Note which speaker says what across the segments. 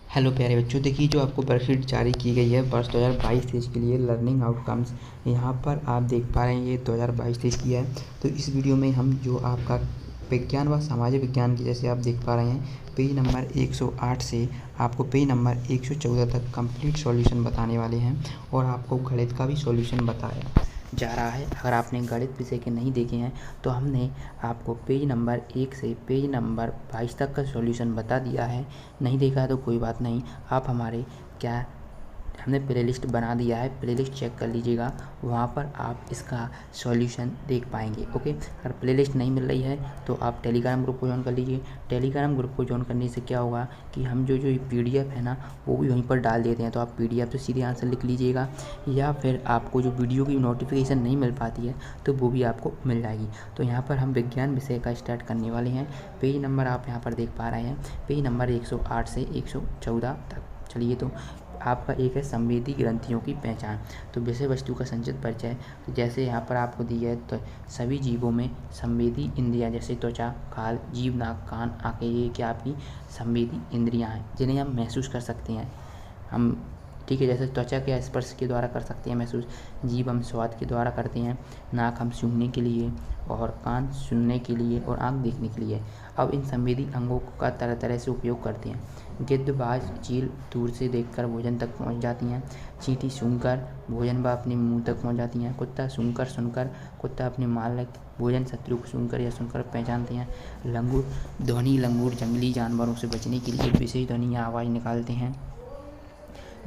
Speaker 1: Hello प्यारे बच्चों, देखिए जो आपको वर्कशीट जारी की गई है वर्ष 2022-23 के लिए लर्निंग आउटकम्स, यहाँ पर आप देख पा रहे हैं ये 2022-23 की है। तो इस वीडियो में हम जो आपका विज्ञान व सामाजिक विज्ञान की, जैसे आप देख पा रहे हैं, पेज नंबर 108 से आपको पेज नंबर 114 तक कंप्लीट सॉल्यूशन बताने वाले हैं और आपको गणित का भी सॉल्यूशन बताया जा रहा है। अगर आपने गणित विषय के नहीं देखे हैं तो हमने आपको पेज नंबर 1 से पेज नंबर 22 तक का सॉल्यूशन बता दिया है। नहीं देखा है तो कोई बात नहीं, आप हमारे हमने प्लेलिस्ट बना दिया है, प्लेलिस्ट चेक कर लीजिएगा, वहाँ पर आप इसका सॉल्यूशन देख पाएंगे। ओके, अगर प्लेलिस्ट नहीं मिल रही है तो आप टेलीग्राम ग्रुप को ज्वाइन कर लीजिए। टेलीग्राम ग्रुप को ज्वाइन करने से क्या होगा कि हम जो PDF है ना वो भी वहीं पर डाल देते हैं, तो आप PDF से सीधे आंसर लिख लीजिएगा, या फिर आपको जो वीडियो की नोटिफिकेशन नहीं मिल पाती है तो वो भी आपको मिल जाएगी। तो यहाँ पर हम विज्ञान विषय का स्टार्ट करने वाले हैं। पेज नंबर आप यहाँ पर देख पा रहे हैं, पेज नंबर 108 से 114 तक। चलिए, तो आपका एक है संवेदी ग्रंथियों की पहचान। तो विषय वस्तु का संक्षिप्त परिचय। तो जैसे यहाँ पर आपको दी है, तो सभी जीवों में संवेदी इंद्रियाँ जैसे त्वचा, खाल, जीभ, नाक, कान, आँखें, ये क्या आपकी संवेदी इंद्रियाँ हैं जिन्हें हम महसूस कर सकते हैं। हम ठीक है, जैसे त्वचा के स्पर्श के द्वारा कर सकते हैं महसूस, जीभ हम स्वाद के द्वारा करते हैं, नाक हम सूंघने के लिए, और कान सुनने के लिए, और आँख देखने के लिए। अब इन संवेदी अंगों का तरह तरह से उपयोग करते हैं। गिद्ध, बाज, चील दूर से देखकर भोजन तक पहुंच जाती हैं। चींटी सूंघकर भोजन व अपने मुंह तक पहुंच जाती हैं। कुत्ता सूंघकर सुनकर, कुत्ता अपने मालिक भोजन शत्रु को सूंघकर या सुनकर पहचानते हैं। लंगूर ध्वनि, लंगूर जंगली जानवरों से बचने के लिए विशेष ध्वनि या आवाज़ निकालते हैं।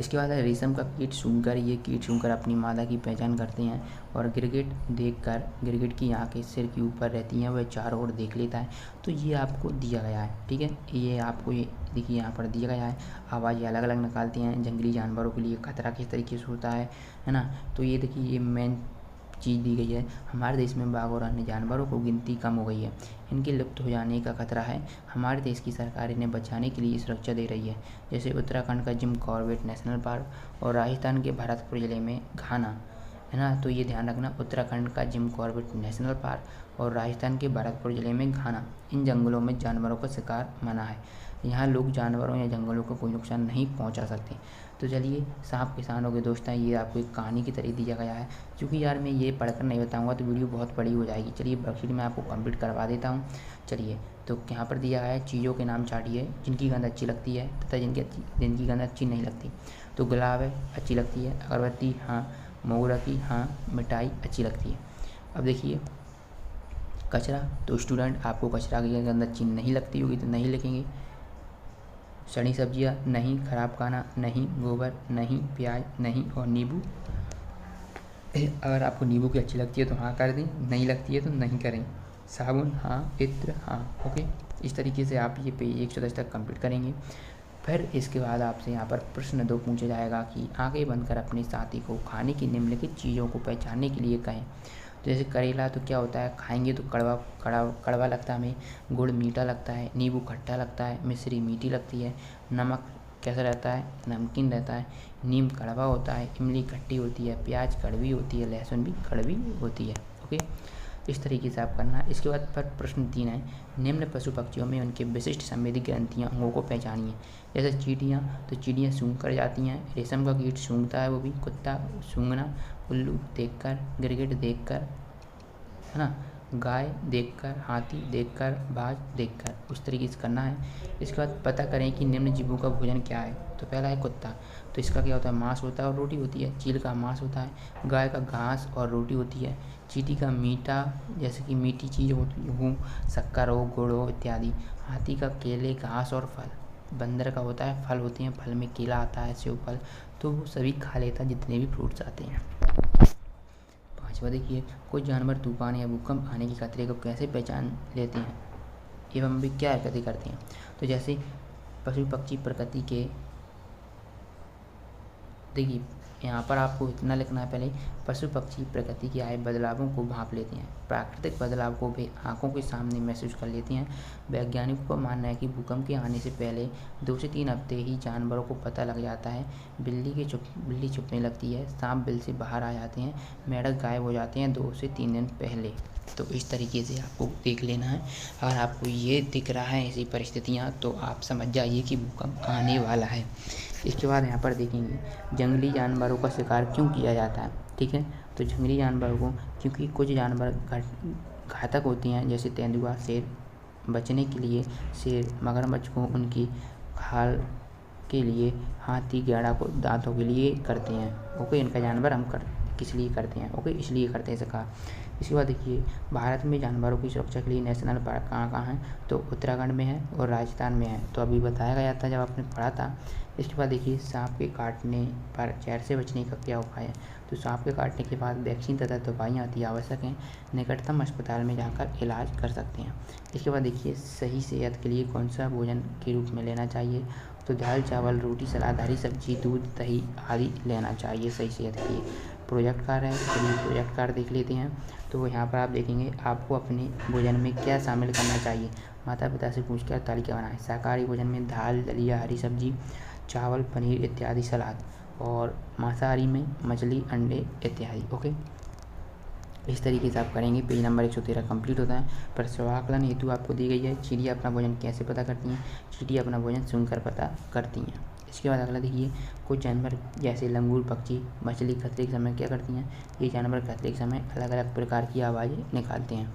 Speaker 1: इसके बाद है रेशम का कीट सूंघकर, ये कीट सूंघकर अपनी मादा की पहचान करते हैं। और गिरगिट देखकर, गिरगिट की आंखें सिर के ऊपर रहती हैं, वह चारों ओर देख लेता है। तो ये आपको दिया गया है, ठीक है, ये आपको ये देखिए यहाँ पर दिया गया है। आवाज़ अलग अलग निकालते हैं। जंगली जानवरों के लिए खतरा किस तरीके से होता है ना। तो ये देखिए ये मेन चीज़ दी गई है। हमारे देश में बाघ और अन्य जानवरों को गिनती कम हो गई है, इनके लुप्त हो जाने का खतरा है। हमारे देश की सरकार इन्हें बचाने के लिए सुरक्षा दे रही है। जैसे उत्तराखंड का जिम कॉर्बेट नेशनल पार्क और राजस्थान के भरतपुर जिले में घाना, है ना। तो ये ध्यान रखना, उत्तराखंड का जिम कॉर्बेट नेशनल पार्क और राजस्थान के भरतपुर जिले में घाना, इन जंगलों में जानवरों का शिकार मना है। यहाँ लोग जानवरों या जंगलों को कोई नुकसान नहीं पहुँचा सकते। तो चलिए, सांप किसानों के दोस्त हैं, ये आपको एक कहानी की तरह दिया गया है। क्योंकि यार मैं ये पढ़कर नहीं बताऊंगा तो वीडियो बहुत बड़ी हो जाएगी। चलिए वर्कशीट में आपको कंप्लीट करवा देता हूँ। चलिए, तो यहाँ पर दिया है, चीज़ों के नाम चाटिए जिनकी गंध अच्छी लगती है तथा जिनकी गंध अच्छी नहीं लगती। तो गुलाब है, अच्छी लगती है। अगरबत्ती हाँ, मोगरा हाँ, मिठाई अच्छी लगती है। अब देखिए कचरा, तो स्टूडेंट आपको कचरा की गंध अच्छी नहीं लगती होगी तो नहीं लिखेंगे। सड़ी सब्जियां नहीं, खराब खाना नहीं, गोबर नहीं, प्याज नहीं, और नींबू, अगर आपको नींबू की अच्छी लगती है तो हाँ कर दें, नहीं लगती है तो नहीं करें। साबुन हाँ, इत्र हाँ। ओके, इस तरीके से आप ये पेज 110 तक कंप्लीट करेंगे। फिर इसके बाद आपसे यहाँ पर प्रश्न 2 पूछा जाएगा कि आंखें बंद कर अपने साथी को खाने की निम्नलिखित चीज़ों को पहचानने के लिए कहें। जैसे करेला, तो क्या होता है, खाएंगे तो कड़वा लगता है हमें, गुड़ मीठा लगता है, नींबू खट्टा लगता है, मिश्री मीठी लगती है, नमक कैसा रहता है, नमकीन रहता है, नीम कड़वा होता है, इमली खट्टी होती है, प्याज कड़वी होती है, लहसुन भी कड़वी होती है। ओके, इस तरीके से आप करना है। इसके बाद पर प्रश्न 3 है, निम्न पशु पक्षियों में उनके विशिष्ट संवेदी ग्रंथियाँ अंगों को पहचानिए। जैसे चींटियाँ, तो चींटियाँ सूंघ कर जाती हैं। रेशम का कीट सूंघता है, वो भी। कुत्ता सूंघना, उल्लू देखकर, गिरगिट देखकर, है ना, गाय देखकर, हाथी देखकर, बाज देखकर, उस तरीके से करना है। इसके बाद पता करें कि निम्न जीवों का भोजन क्या है। तो पहला है कुत्ता, तो इसका क्या होता है, मांस होता है और रोटी होती है। चील का मांस होता है। गाय का घास और रोटी होती है। चींटी का मीठा, जैसे कि मीठी चीज़ होती हो, शक्कर हो, गुड़ हो इत्यादि। हाथी का केले, घास और फल। बंदर का होता है फल होते हैं, फल में केला आता है, सेब फल, तो वो सभी खा लेता है जितने भी फ्रूट्स आते हैं। पाँचवा देखिए, कुछ जानवर तूफान या भूकंप आने के खतरे को कैसे पहचान लेते हैं एवं वे क्या हरकतें करते हैं। तो जैसे पशु पक्षी प्रकृति के, देखिए यहाँ पर आपको इतना लिखना है पहले, पशु पक्षी प्रकृति के आए बदलावों को भांप लेते हैं। प्राकृतिक बदलाव को वे आंखों के सामने महसूस कर लेते हैं। वैज्ञानिकों का मानना है कि भूकंप के आने से पहले 2 से 3 हफ्ते ही जानवरों को पता लग जाता है। बिल्ली छुपने लगती है, सांप बिल से बाहर आ जाते हैं, मेंढक गायब हो जाते हैं 2 से 3 दिन पहले। तो इस तरीके से आपको देख लेना है। अगर आपको ये दिख रहा है ऐसी परिस्थितियाँ, तो आप समझ जाइए कि भूकंप आने वाला है। इसके बाद यहाँ पर देखेंगे जंगली जानवरों का शिकार क्यों किया जाता है। ठीक है, तो जंगली जानवरों को क्योंकि कुछ जानवर घातक होती हैं, जैसे तेंदुआ, शेर। बचने के लिए शेर मगरमच्छ को उनकी खाल के लिए, हाथी गैंडा को दांतों के लिए करते हैं। ओके, इनका जानवर हम किस लिए करते हैं। ओके, इसलिए करते हैं शिकार। इसके बाद देखिए भारत में जानवरों की सुरक्षा के लिए नेशनल पार्क कहाँ कहाँ हैं, तो उत्तराखंड में है और राजस्थान में है। तो अभी बताया गया था जब आपने पढ़ा था। इसके बाद देखिए सांप के काटने पर जहर से बचने का क्या उपाय है। तो सांप के काटने के बाद वैक्सीन तथा दवाइयाँ अति आवश्यक हैं। निकटतम अस्पताल में जाकर इलाज कर सकते हैं। इसके बाद देखिए सही सेहत के लिए कौन सा भोजन के रूप में लेना चाहिए। तो दाल, चावल, रोटी, सलाद, हरी सब्जी, दूध, दही आदि लेना चाहिए सही सेहत के लिए। प्रोजेक्ट कार्य है, चलिए प्रोजेक्ट कार्य देख लेते हैं। तो यहाँ पर आप देखेंगे आपको अपने भोजन में क्या शामिल करना चाहिए। माता पिता से पूछकर तालिका बनाएं। शाकाहारी भोजन में दाल, दलिया, हरी सब्जी, चावल, पनीर इत्यादि सलाद, और मांसाहारी में मछली, अंडे इत्यादि। ओके, इस तरीके से आप करेंगे। पेज नंबर 113 कंप्लीट होता है। प्रसवाकलन हेतु आपको दी गई है चिड़िया अपना भोजन कैसे पता करती हैं। चिड़िया अपना भोजन सुनकर पता करती हैं। इसके बाद अगला देखिए कुछ जानवर जैसे लंगूर, पक्षी, मछली खतरे के समय क्या करती हैं। ये जानवर खतरे के समय अलग अलग प्रकार की आवाज़ें निकालते हैं।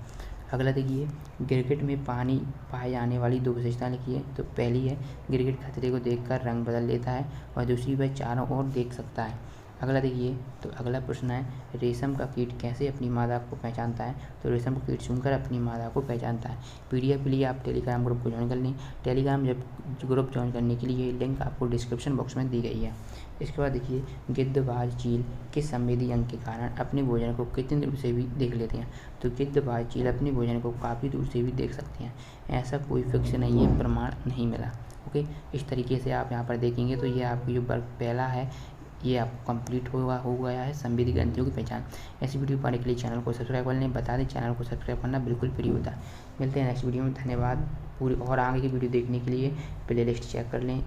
Speaker 1: अगला देखिए गिरगिट में पानी पाए जाने वाली 2 विशेषताएं लिखिए। तो पहली है गिरगिट खतरे को देखकर रंग बदल लेता है, और दूसरी वह चारों ओर देख सकता है। अगला देखिए, तो अगला प्रश्न है रेशम का कीट कैसे अपनी मादा को पहचानता है। तो रेशम का कीट सुनकर अपनी मादा को पहचानता है। पीडीएफ के लिए आप टेलीग्राम ग्रुप को ज्वाइन कर लें। टेलीग्राम ग्रुप ज्वाइन करने के लिए लिंक आपको डिस्क्रिप्शन बॉक्स में दी गई है। इसके बाद देखिए गिद्धबाज चील किस संवेदी अंग के कारण अपने भोजन को कितनी दूर से भी देख लेते हैं। तो गिद्धबाज चील अपने भोजन को काफ़ी दूर से भी देख सकते हैं। ऐसा कोई फिक्स नहीं है, प्रमाण नहीं मिला। ओके, इस तरीके से आप यहाँ पर देखेंगे तो ये आपकी जो वर्ग पहला है ये आपको कंप्लीट हो गया है, संवेदी ग्रंथियों की पहचान। ऐसी वीडियो पाने के लिए चैनल को सब्सक्राइब कर लें। बता दें चैनल को सब्सक्राइब करना बिल्कुल फ्री होता है। मिलते हैं नेक्स्ट वीडियो में, धन्यवाद। पूरी और आगे की वीडियो देखने के लिए प्लेलिस्ट चेक कर लें।